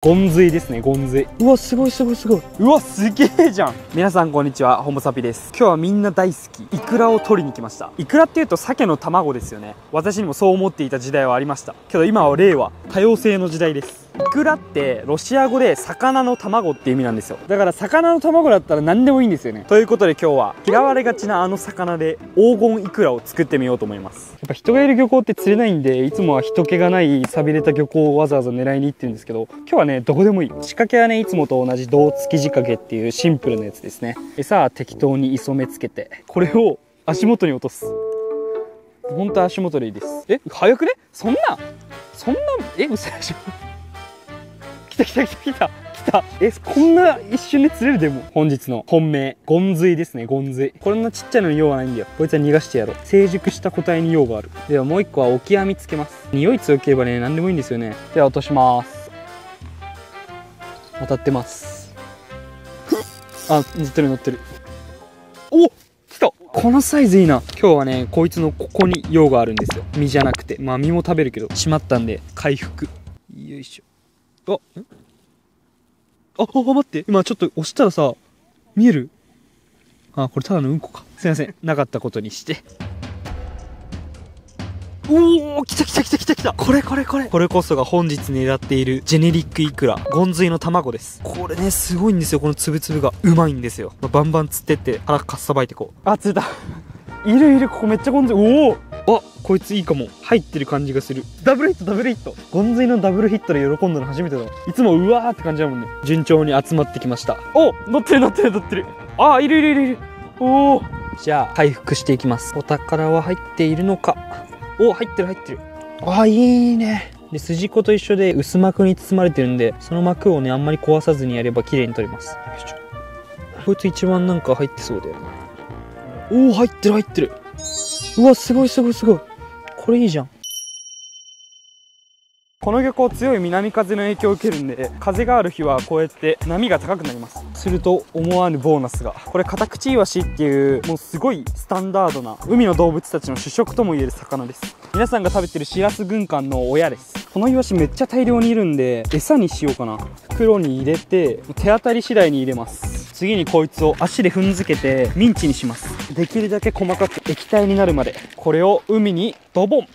ゴンズイですね、ゴンズイ。うわ、すごいすごいすごい。うわ、すげえじゃん。皆さんこんにちは、ホモサピです。今日はみんな大好き、イクラを取りに来ました。イクラっていうと鮭の卵ですよね。私にもそう思っていた時代はありました。けど今は令和、多様性の時代です。イクラってロシア語で魚の卵って意味なんですよ。だから魚の卵だったら何でもいいんですよね。ということで今日は嫌われがちなあの魚で黄金イクラを作ってみようと思います。やっぱ人がいる漁港って釣れないんで、いつもは人気がない寂れた漁港をわざわざ狙いに行ってるんですけど、今日はね、どこでもいい。仕掛けはね、いつもと同じ胴付き仕掛けっていうシンプルなやつですね。餌は適当に磯目つけて、これを足元に落とす。ほんと足元でいいです。早くね？そんな嘘でしょ。来た。こんな一瞬で釣れるでも。本日の本命、ゴンズイですね、ゴンズイ。こんなちっちゃいのに用はないんだよ。こいつは逃がしてやろう。成熟した個体に用がある。ではもう一個はオキアミつけます。匂い強ければね、何でもいいんですよね。では落とします。当たってます。あ、乗ってる。お、来た。このサイズいいな。今日はね、こいつのここに用があるんですよ。身じゃなくて。まあ身も食べるけど、しまったんで、回復。よいしょ。待って。今ちょっと押したらさ、見える？これただのうんこか。すいません。なかったことにして。おお、来た。これ。これこそが本日狙っているジェネリックイクラ、ゴンズイの卵です。これね、すごいんですよ。このつぶつぶが。うまいんですよ。バンバン釣ってって腹かっさばいてこう。釣れた。いる。ここめっちゃゴンズイ。おお、こいついいかも。入ってる感じがする。ダブルヒット。ゴンズイのダブルヒットで喜んだの初めてだわ。いつもうわーって感じだもんね。順調に集まってきました。乗ってる。いる。おお、じゃあ回復していきます。お宝は入っているのか。入ってる。いいね。で、筋子と一緒で薄膜に包まれてるんで、その膜をね、あんまり壊さずにやれば綺麗に取れます。よいしょ。こいつ一番なんか入ってそうだよね。入ってる。うわ、すごい。これいいじゃん。この漁港強い南風の影響を受けるんで、風がある日はこうやって波が高くなります。すると思わぬボーナスが。これカタクチイワシっていう、もうすごいスタンダードな海の動物たちの主食ともいえる魚です。皆さんが食べてるシラス軍艦の親です。このイワシめっちゃ大量にいるんで、餌にしようかな。袋に入れて、手当たり次第に入れます。次にこいつを足で踏んづけてミンチにします。できるだけ細かく液体になるまで。これを海にドボン。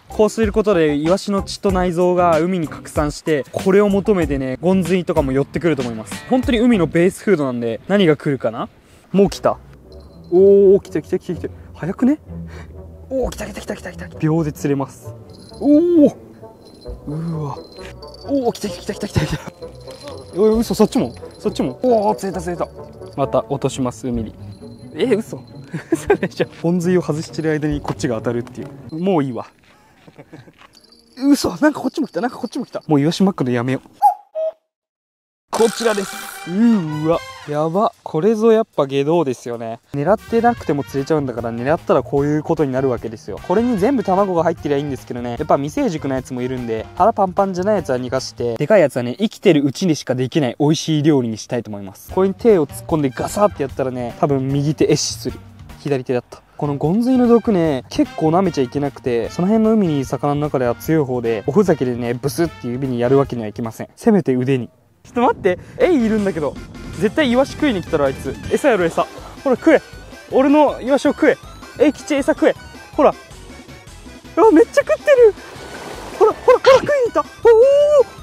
こうすることでイワシの血と内臓が海に拡散して、これを求めてね、ゴンズイとかも寄ってくると思います。本当に海のベースフードなんで、何が来るかな。もう来た。来た。早くね。来た。秒で釣れます。うわ。来た。嘘、そっちも。釣れた。また落とします、海に。嘘でしょ。ゴンズイを外してる間にこっちが当たるっていう。もういいわ。嘘、なんかこっちも来た。もうイワシマックのやめよう。こちらです。うわ、やば。これぞやっぱ下道ですよね。狙ってなくても釣れちゃうんだから、狙ったらこういうことになるわけですよ。これに全部卵が入ってりゃいいんですけどね、やっぱ未成熟なやつもいるんで、腹パンパンじゃないやつは逃がして、でかいやつはね、生きてるうちにしかできない美味しい料理にしたいと思います。これに手を突っ込んでガサってやったらね、多分右手壊死する。左手だった。このゴンズイの毒ね、結構舐めちゃいけなくて、その辺の海にいる魚の中では強い方で、おふざけでね、ブスって指にやるわけにはいきません。せめて腕に。ちょっと待って、エイいるんだけど、絶対イワシ食いに来たらあいつ。餌やろ、餌。ほら食え。俺のイワシを食え。エイ吉餌食え。ほら。めっちゃ食ってる。ほら、食いに行った。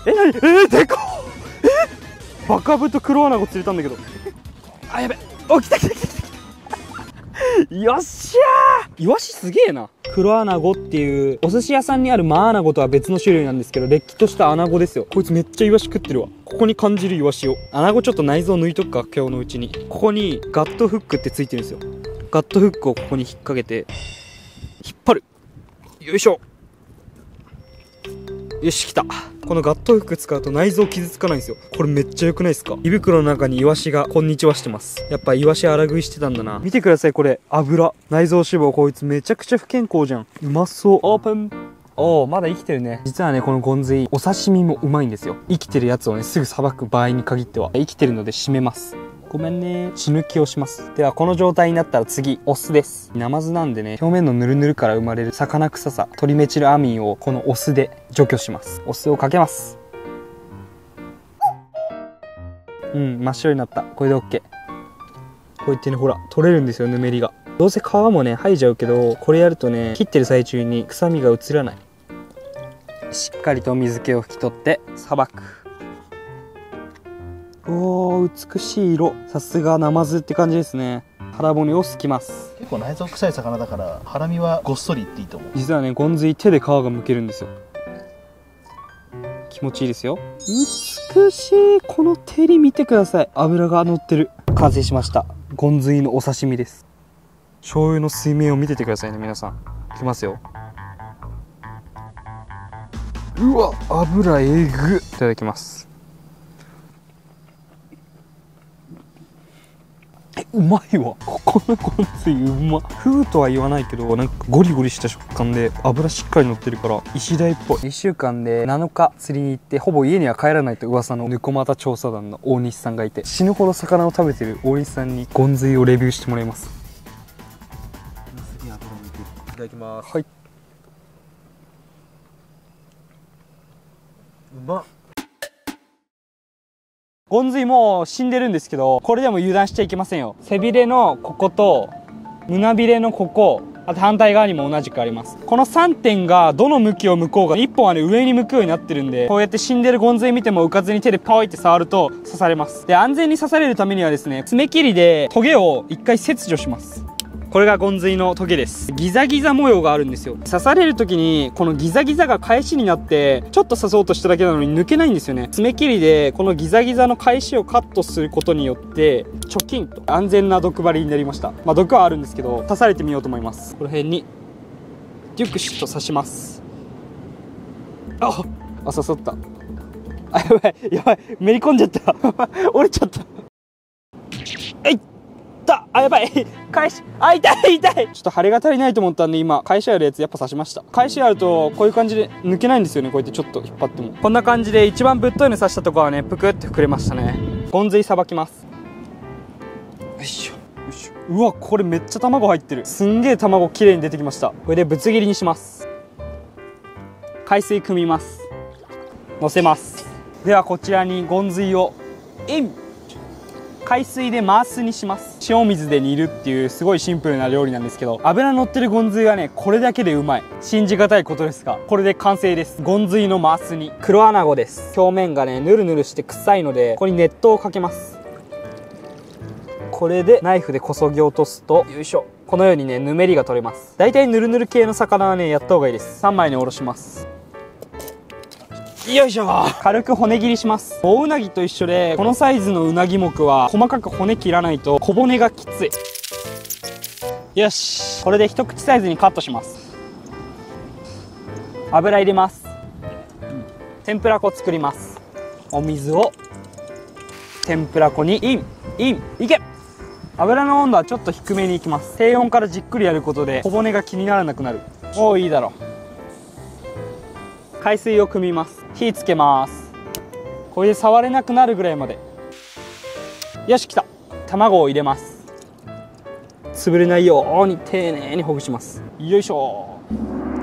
何でかっ。バカブと黒アナゴ釣れたんだけど。やべ。来た。よっしゃー。イワシすげえな。黒アナゴっていうお寿司屋さんにあるマアナゴとは別の種類なんですけど、れっきとしたアナゴですよ。こいつめっちゃイワシ食ってるわ。ここに感じるイワシを。アナゴちょっと内臓抜いとくか、今日のうちに。ここにガットフックってついてるんですよ。ガットフックをここに引っ掛けて引っ張る。よいしょ。よし、来た。このガットフック使うと内臓傷つかないんですよ。これめっちゃ良くないですか。胃袋の中にイワシがこんにちはしてます。やっぱイワシ荒食いしてたんだな。見てください、これ油、内臓脂肪。こいつめちゃくちゃ不健康じゃん。うまそう。オープン。まだ生きてるね。実はね、このゴンズイお刺身もうまいんですよ。生きてるやつをね、すぐさばく場合に限っては生きてるので締めます。ごめんね。血抜きをします。ではこの状態になったら次、お酢です。ナマズなんでね、表面のヌルヌルから生まれる魚臭さ、トリメチルアミンをこのお酢で除去します。お酢をかけます。うん、真っ白になった。これで OK。こうやってね、ほら取れるんですよ、ぬめりが。どうせ皮もね剥いじゃうけど、これやるとね、切ってる最中に臭みが移らない。しっかりと水気を拭き取ってさばく。おー、美しい色。さすがナマズって感じですね。腹骨をすきます。結構内臓臭い魚だからハラミはごっそりいっていいと思う。実はね、ゴンズイ手で皮がむけるんですよ。気持ちいいですよ。美しい。この照り見てください。脂が乗ってる。完成しました。ゴンズイのお刺身です。醤油の水面を見ててくださいね、皆さん。いきますよ。うわ、油えぐ。いただきます。うまいわ。ここのゴンズイうま。風とは言わないけど、なんかゴリゴリした食感で油しっかり乗ってるからイシダイっぽい。1週間で7日釣りに行って、ほぼ家には帰らないと噂のヌコマタ調査団の大西さんがいて、死ぬほど魚を食べてる大西さんにゴンズイをレビューしてもらいます。いただきます。はい。うまっ。ゴンズイもう死んでるんですけど、これでも油断しちゃいけませんよ。背びれのここと胸びれのここ、あと反対側にも同じくあります。この3点がどの向きを向こうが1本はね上に向くようになってるんで、こうやって死んでるゴンズイ見ても浮かずに手でパイって触ると刺されます。で、安全に刺されるためにはですね、爪切りでトゲを1回切除します。これがゴンズイのトゲです。ギザギザ模様があるんですよ。刺される時にこのギザギザが返しになって、ちょっと刺そうとしただけなのに抜けないんですよね。爪切りでこのギザギザの返しをカットすることによってチョキンと安全な毒針になりました。まあ毒はあるんですけど、刺されてみようと思います。この辺にギュクシュッと刺します。あ、刺さった。あ、やばいやばい、めり込んじゃった折れちゃった。えい、あ、やばい返し、あ、痛い痛い。ちょっと腫れが足りないと思ったんで、今返しあるやつやっぱ刺しました。返しあるとこういう感じで抜けないんですよね。こうやってちょっと引っ張ってもこんな感じで、一番ぶっといの刺したところはね、ぷくって膨れましたね。ゴンズイさばきます。よいしょよいしょ。うわ、これめっちゃ卵入ってる。すんげえ卵きれいに出てきました。これでぶつ切りにします。海水汲みます。のせます。ではこちらにゴンズイをイン。海水で回すにします。塩水で煮るっていうすごいシンプルな料理なんですけど、油乗ってるゴンズイがね、これだけでうまい。信じがたいことですが、これで完成です。ゴンズイの回す煮。黒アナゴです。表面がね、ヌルヌルして臭いので、ここに熱湯をかけます。これでナイフでこそぎ落とすと、よいしょ、このようにね、ぬめりが取れます。だいたいヌルヌル系の魚はね、やった方がいいです。3枚におろします。よいしょ。軽く骨切りします。大うなぎと一緒で、このサイズのうなぎ目は細かく骨切らないと小骨がきつい。よし、これで一口サイズにカットします。油入れます。天ぷら粉作ります。お水を天ぷら粉にインいけ。油の温度はちょっと低めにいきます。低温からじっくりやることで小骨が気にならなくなる。おー、いいだろう。海水を汲みます。火つけます。これで触れなくなるぐらいまで。よし、きた。卵を入れます。潰れないように丁寧にほぐします。よいしょ。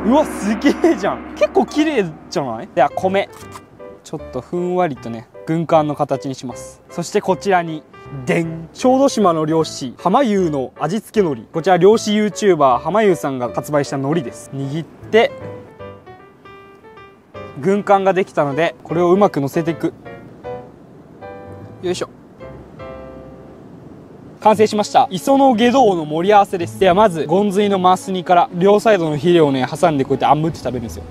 うわ、すげえじゃん。結構綺麗じゃない？では米、ちょっとふんわりとね、軍艦の形にします。そしてこちらにでん、小豆島の漁師浜優の味付け海苔。こちら漁師 YouTuber 浜優さんが発売した海苔です。握って軍艦ができたので、これをうまく乗せていく。よいしょ。完成しました。磯の下道の盛り合わせです。ではまずゴンズイのマス煮から両サイドのヒレをね挟んで、こうやってあんむって食べるんですよ。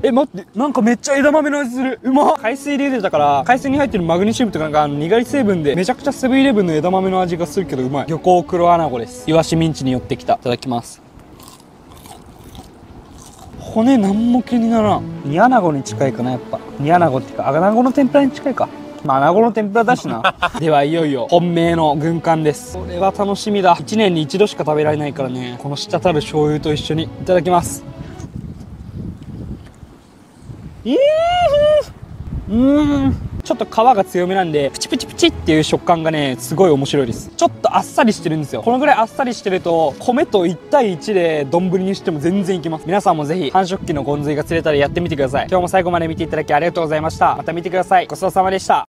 え、待って、なんかめっちゃ枝豆の味する。うまっ。海水で茹でたから海水に入ってるマグネシウムとかがにがり成分でめちゃくちゃセブンイレブンの枝豆の味がするけどうまい。漁港黒アナゴです。イワシミンチに寄ってきた。いただきます。骨なんも気にならん。煮アナゴに近いかな。やっぱ煮アナゴっていうかアナゴの天ぷらに近いか。まあアナゴの天ぷらだしなではいよいよ本命の軍艦です。これは楽しみだ。1年に1度しか食べられないからね。この滴る醤油と一緒にいただきます。ちょっと皮が強めなんでプチプチプチっていう食感がねすごい面白いです。ちょっとあっさりしてるんですよ。このぐらいあっさりしてると米と1対1で丼にしても全然いけます。皆さんもぜひ繁殖期のゴンズイが釣れたらやってみてください。今日も最後まで見ていただきありがとうございました。また見てください。ごちそうさまでした。